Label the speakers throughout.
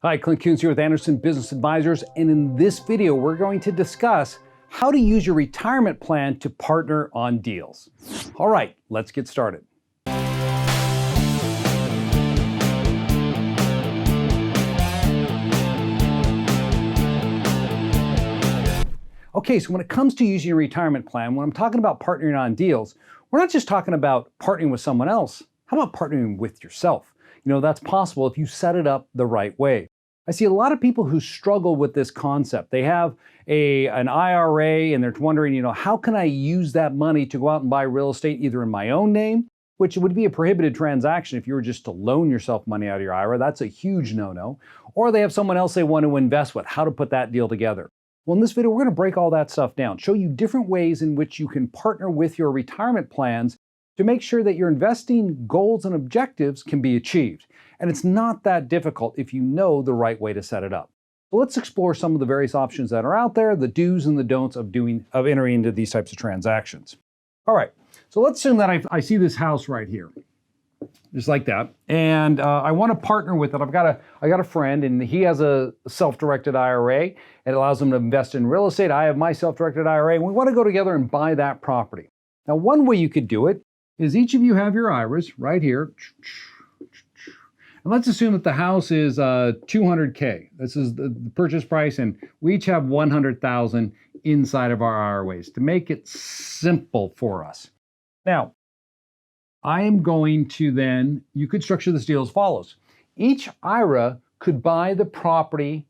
Speaker 1: Hi, Clint Coons here with Anderson Business Advisors, and in this video, we're going to discuss how to use your retirement plan to partner on deals. All right, let's get started. Okay, so when it comes to using your retirement plan, when I'm talking about partnering on deals, we're not just talking about partnering with someone else. How about partnering with yourself? That's possible if you set it up the right way. I see a lot of people who struggle with this concept. They have an IRA and they're wondering, how can I use that money to go out and buy real estate either in my own name, which would be a prohibited transaction if you were just to loan yourself money out of your IRA. That's a huge no-no. Or they have someone else they want to invest with, how to put that deal together. Well, in this video, we're going to break all that stuff down, show you different ways in which you can partner with your retirement plans to make sure that your investing goals and objectives can be achieved. And it's not that difficult if you know the right way to set it up. So let's explore some of the various options that are out there, the do's and the don'ts of entering into these types of transactions. All right, so let's assume that I see this house right here, just like that, and I want to partner with it. I got a friend, and he has a self-directed IRA. It allows him to invest in real estate. I have my self-directed IRA, and we want to go together and buy that property. Now, one way you could do it is each of you have your IRAs right here. And let's assume that the house is $200K. This is the purchase price, and we each have $100,000 inside of our IRAs to make it simple for us. Now, I am going to then, you could structure this deal as follows. Each IRA could buy the property,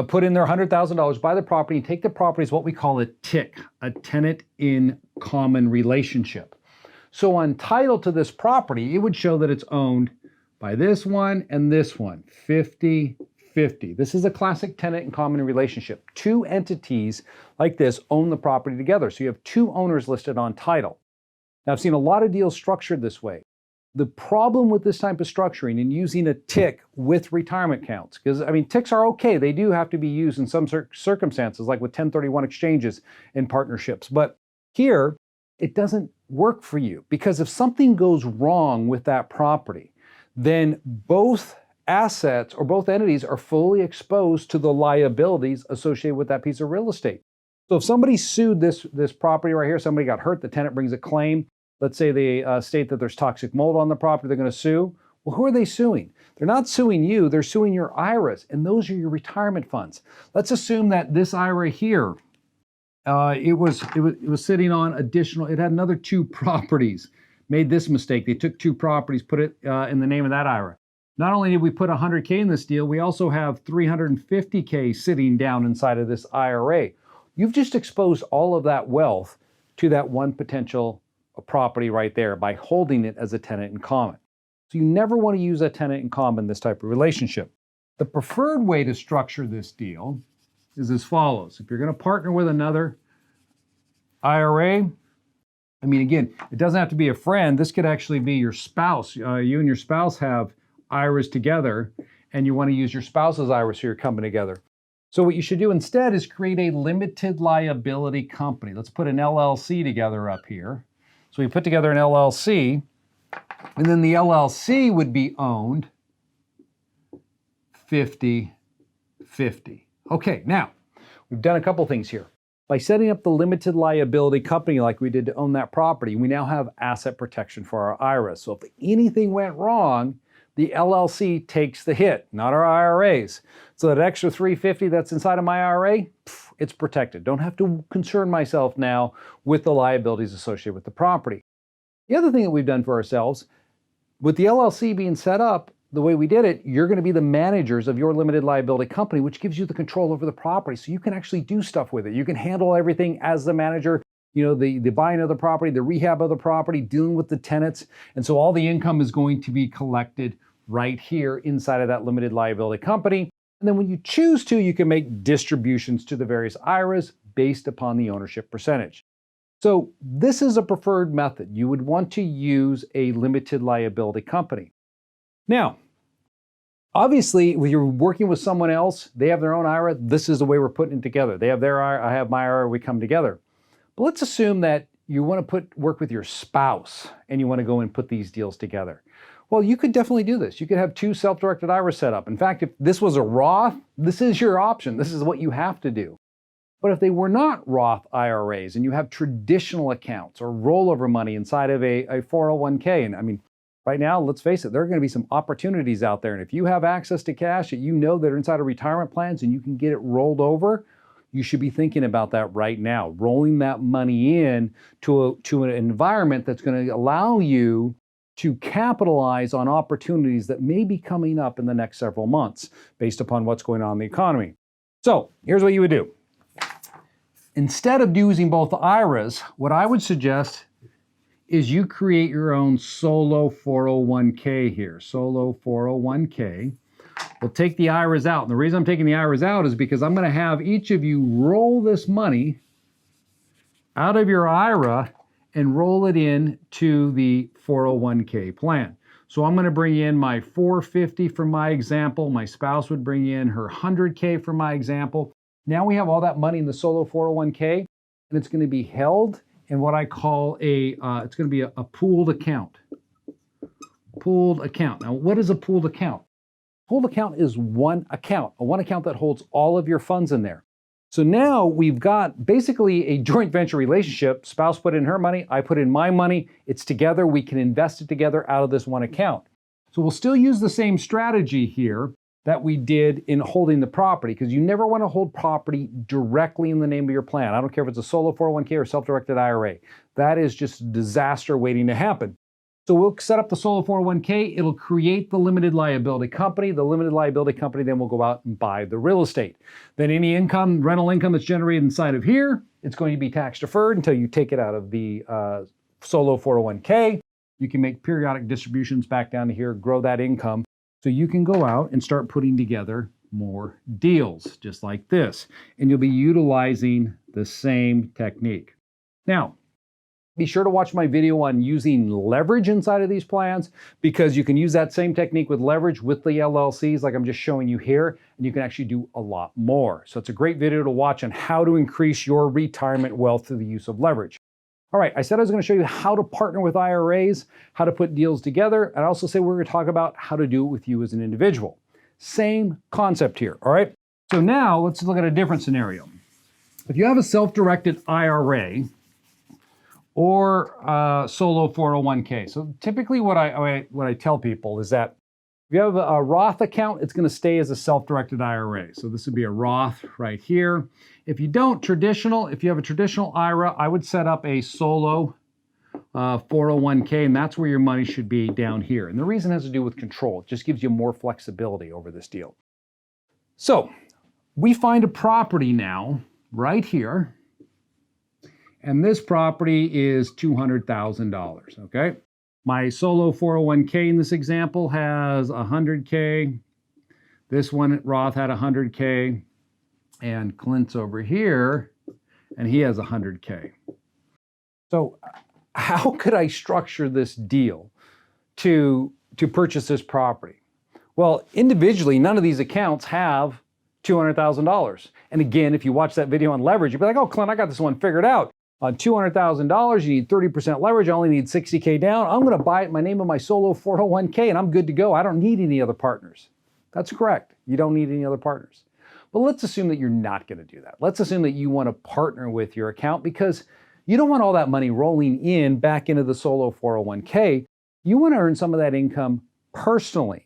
Speaker 1: put in their $100,000, buy the property, and take the property as what we call a TIC, a tenant in common relationship. So on title to this property, it would show that it's owned by this one and this one, 50-50. This is a classic tenant in common relationship. Two entities like this own the property together. So you have two owners listed on title. Now, I've seen a lot of deals structured this way. The problem with this type of structuring and using a TIC with retirement accounts, because TICs are okay. They do have to be used in some circumstances, like with 1031 exchanges and partnerships. But here, it doesn't work for you, because if something goes wrong with that property, then both assets or both entities are fully exposed to the liabilities associated with that piece of real estate. So if somebody sued this property right here, somebody got hurt, the tenant brings a claim, let's say they state that there's toxic mold on the property, they're going to sue. Well, who are they suing? They're not suing you, they're suing your IRAs, and those are your retirement funds. Let's assume that this IRA here, it was sitting on additional, it had another two properties. Made this mistake. They took two properties, put it in the name of that IRA. Not only did we put $100K in this deal, we also have $350K sitting down inside of this IRA. You've just exposed all of that wealth to that one potential property right there by holding it as a tenant in common. So you never want to use a tenant in common in this type of relationship. The preferred way to structure this deal is as follows. If you're going to partner with another IRA, again, it doesn't have to be a friend. This could actually be your spouse. You and your spouse have IRAs together, and you want to use your spouse's IRAs so you're coming together. So what you should do instead is create a limited liability company. Let's put an LLC together up here. So we put together an LLC, and then the LLC would be owned 50-50. Okay, now, we've done a couple things here. By setting up the limited liability company like we did to own that property, we now have asset protection for our IRAs. So if anything went wrong, the LLC takes the hit, not our IRAs. So that extra $350 that's inside of my IRA, it's protected. Don't have to concern myself now with the liabilities associated with the property. The other thing that we've done for ourselves, with the LLC being set up, the way we did it, you're going to be the managers of your limited liability company, which gives you the control over the property. So you can actually do stuff with it. You can handle everything as the manager, the buying of the property, the rehab of the property, dealing with the tenants. And so all the income is going to be collected right here inside of that limited liability company. And then when you choose to, you can make distributions to the various IRAs based upon the ownership percentage. So this is a preferred method. You would want to use a limited liability company. Now, obviously, when you're working with someone else, they have their own IRA, this is the way we're putting it together. They have their IRA, I have my IRA, we come together. But let's assume that you want to work with your spouse and you want to go and put these deals together. Well, you could definitely do this. You could have two self-directed IRAs set up. In fact, if this was a Roth, this is your option. This is what you have to do. But if they were not Roth IRAs and you have traditional accounts or rollover money inside of a 401k, and I mean, right now, let's face it, there are going to be some opportunities out there. And if you have access to cash that you know that are inside of retirement plans and you can get it rolled over, you should be thinking about that right now, rolling that money in to an environment that's going to allow you to capitalize on opportunities that may be coming up in the next several months based upon what's going on in the economy. So here's what you would do. Instead of using both IRAs, what I would suggest is you create your own solo 401k here. Solo 401k. We'll take the IRAs out. And the reason I'm taking the IRAs out is because I'm going to have each of you roll this money out of your IRA and roll it in to the 401k plan. So I'm going to bring in my 450 for my example. My spouse would bring in her 100k for my example. Now we have all that money in the solo 401k, and it's going to be held in what I call it's going to be a pooled account. Pooled account. Now, what is a pooled account? Pooled account is one account that holds all of your funds in there. So now we've got basically a joint venture relationship. Spouse put in her money, I put in my money. It's together. We can invest it together out of this one account. So we'll still use the same strategy here that we did in holding the property, because you never want to hold property directly in the name of your plan. I don't care if it's a solo 401k or self-directed IRA. That is just a disaster waiting to happen. So we'll set up the solo 401k. It'll create the limited liability company. The limited liability company then will go out and buy the real estate. Then any income, rental income that's generated inside of here, it's going to be tax deferred until you take it out of the solo 401k. You can make periodic distributions back down to here, grow that income. So you can go out and start putting together more deals just like this. And you'll be utilizing the same technique. Now, be sure to watch my video on using leverage inside of these plans, because you can use that same technique with leverage with the LLCs like I'm just showing you here, and you can actually do a lot more. So it's a great video to watch on how to increase your retirement wealth through the use of leverage. All right, I said I was going to show you how to partner with IRAs, how to put deals together, and I also say we're going to talk about how to do it with you as an individual. Same concept here, all right? So now let's look at a different scenario. If you have a self-directed IRA, or solo 401k. So typically what I tell people is that if you have a Roth account, it's going to stay as a self-directed IRA. So this would be a Roth right here. If you if you have a traditional IRA, I would set up a solo 401k, and that's where your money should be down here. And the reason has to do with control. It just gives you more flexibility over this deal. So we find a property now right here. And this property is $200,000, okay? My solo 401k in this example has 100K. This one at Roth had 100K. And Clint's over here, and he has 100K. So how could I structure this deal to purchase this property? Well, individually, none of these accounts have $200,000. And again, if you watch that video on leverage, you'll be like, oh, Clint, I got this one figured out. On $200,000, you need 30% leverage. I only need 60K down. I'm going to buy it in my name of my solo 401k, and I'm good to go. I don't need any other partners. That's correct. You don't need any other partners. But let's assume that you're not going to do that. Let's assume that you want to partner with your account, because you don't want all that money rolling in back into the solo 401k. You want to earn some of that income personally.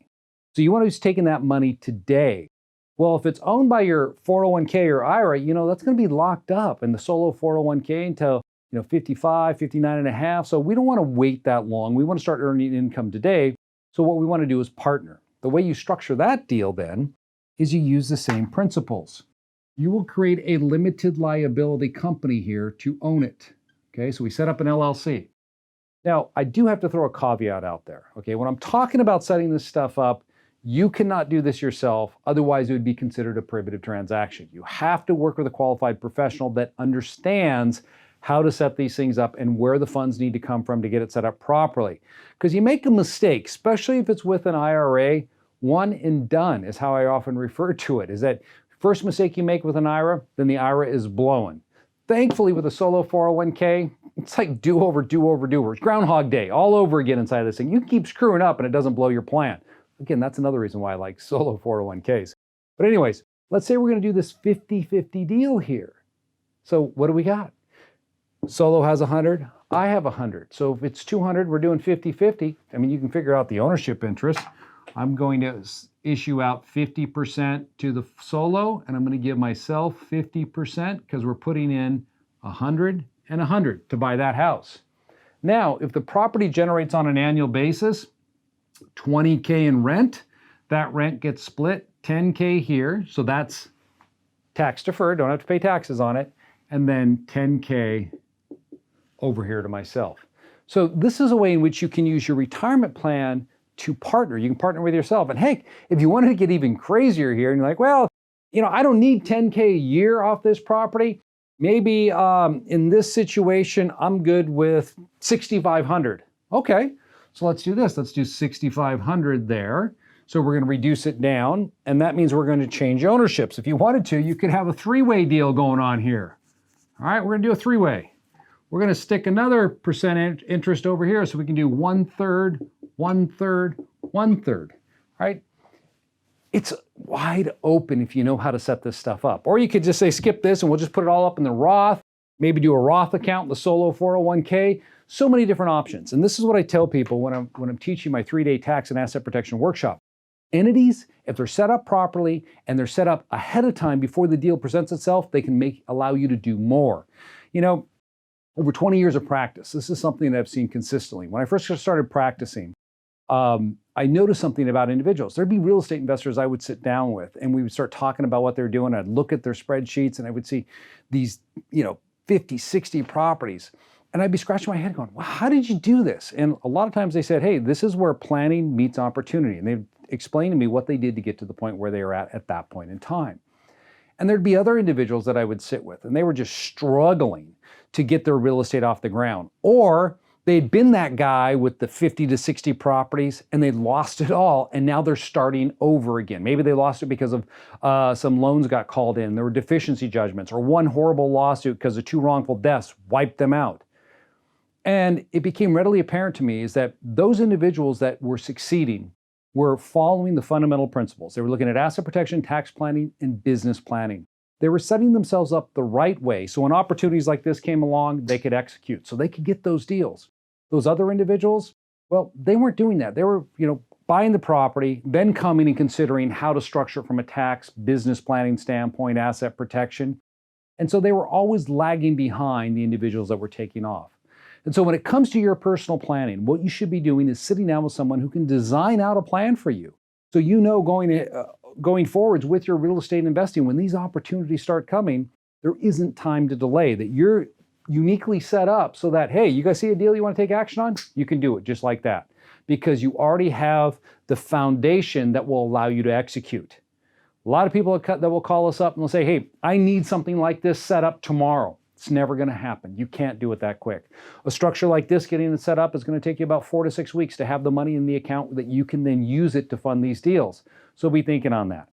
Speaker 1: So you want to be taking that money today. Well, if it's owned by your 401k or IRA, that's going to be locked up in the solo 401k until, 55, 59 and a half. So we don't want to wait that long. We want to start earning income today. So what we want to do is partner. The way you structure that deal then is you use the same principles. You will create a limited liability company here to own it. Okay, so we set up an LLC. Now, I do have to throw a caveat out there. Okay, when I'm talking about setting this stuff up, you cannot do this yourself, otherwise it would be considered a prohibitive transaction. You have to work with a qualified professional that understands how to set these things up and where the funds need to come from to get it set up properly. Because you make a mistake, especially if it's with an IRA, one and done is how I often refer to it, is that first mistake you make with an IRA, then the IRA is blowing. Thankfully with a solo 401k, It's like do over, do over, do over. It's Groundhog Day all over again inside of this thing. You can keep screwing up and it doesn't blow your plan. Again, that's another reason why I like solo 401ks. But anyways, let's say we're going to do this 50-50 deal here. So what do we got? Solo has 100, I have 100. So if it's 200, we're doing 50-50. I mean, you can figure out the ownership interest. I'm going to issue out 50% to the solo, and I'm going to give myself 50% because we're putting in 100 and 100 to buy that house. Now, if the property generates on an annual basis $20K in rent, that rent gets split $10K here, so that's tax deferred, don't have to pay taxes on it, and then $10K over here to myself. So this is a way in which you can use your retirement plan to partner. You can partner with yourself. And heck, if you wanted to get even crazier here and you're like, well, I don't need $10K a year off this property. Maybe in this situation, I'm good with $6,500. Okay, so let's do this. Let's do $6,500 there. So we're going to reduce it down, and that means we're going to change ownerships. If you wanted to, you could have a three-way deal going on here. All right, we're going to do a three-way. We're going to stick another percent interest over here so we can do 1/3, 1/3, 1/3, right? It's wide open if you know how to set this stuff up. Or you could just say, skip this and we'll just put it all up in the Roth, maybe do a Roth account, the solo 401k, so many different options. And this is what I tell people when I'm teaching my 3-day tax and asset protection workshop. Entities, if they're set up properly and they're set up ahead of time before the deal presents itself, they can allow you to do more. Over 20 years of practice, this is something that I've seen consistently. When I first started practicing, I noticed something about individuals. There'd be real estate investors I would sit down with, and we would start talking about what they're doing. I'd look at their spreadsheets, and I would see these, 50, 60 properties. And I'd be scratching my head going, well, how did you do this? And a lot of times they said, hey, this is where planning meets opportunity. And they'd explain to me what they did to get to the point where they were at that point in time. And there'd be other individuals that I would sit with, and they were just struggling to get their real estate off the ground. Or they'd been that guy with the 50 to 60 properties and they'd lost it all, and now they're starting over again. Maybe they lost it because of some loans got called in, there were deficiency judgments, or one horrible lawsuit because of 2 wrongful deaths wiped them out. And it became readily apparent to me is that those individuals that were succeeding were following the fundamental principles. They were looking at asset protection, tax planning, and business planning. They were setting themselves up the right way, so when opportunities like this came along, they could execute, so they could get those deals. Those other individuals, well, they weren't doing that. They were, buying the property, then coming and considering how to structure it from a tax, business planning standpoint, asset protection. And so they were always lagging behind the individuals that were taking off. And so when it comes to your personal planning, what you should be doing is sitting down with someone who can design out a plan for you. So going forwards with your real estate investing, when these opportunities start coming, there isn't time to delay, that you're uniquely set up so that, hey, you guys see a deal you want to take action on? You can do it just like that because you already have the foundation that will allow you to execute. A lot of people that will call us up and they'll say, hey, I need something like this set up tomorrow. It's never going to happen. You can't do it that quick. A structure like this, getting it set up, is going to take you about 4 to 6 weeks to have the money in the account that you can then use it to fund these deals. So be thinking on that.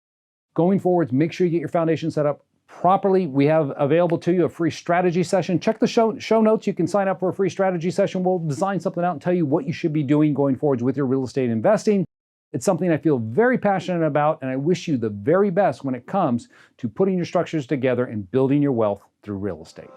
Speaker 1: Going forwards, make sure you get your foundation set up properly. We have available to you a free strategy session. Check the show notes. You can sign up for a free strategy session. We'll design something out and tell you what you should be doing going forwards with your real estate investing. It's something I feel very passionate about, and I wish you the very best when it comes to putting your structures together and building your wealth through real estate.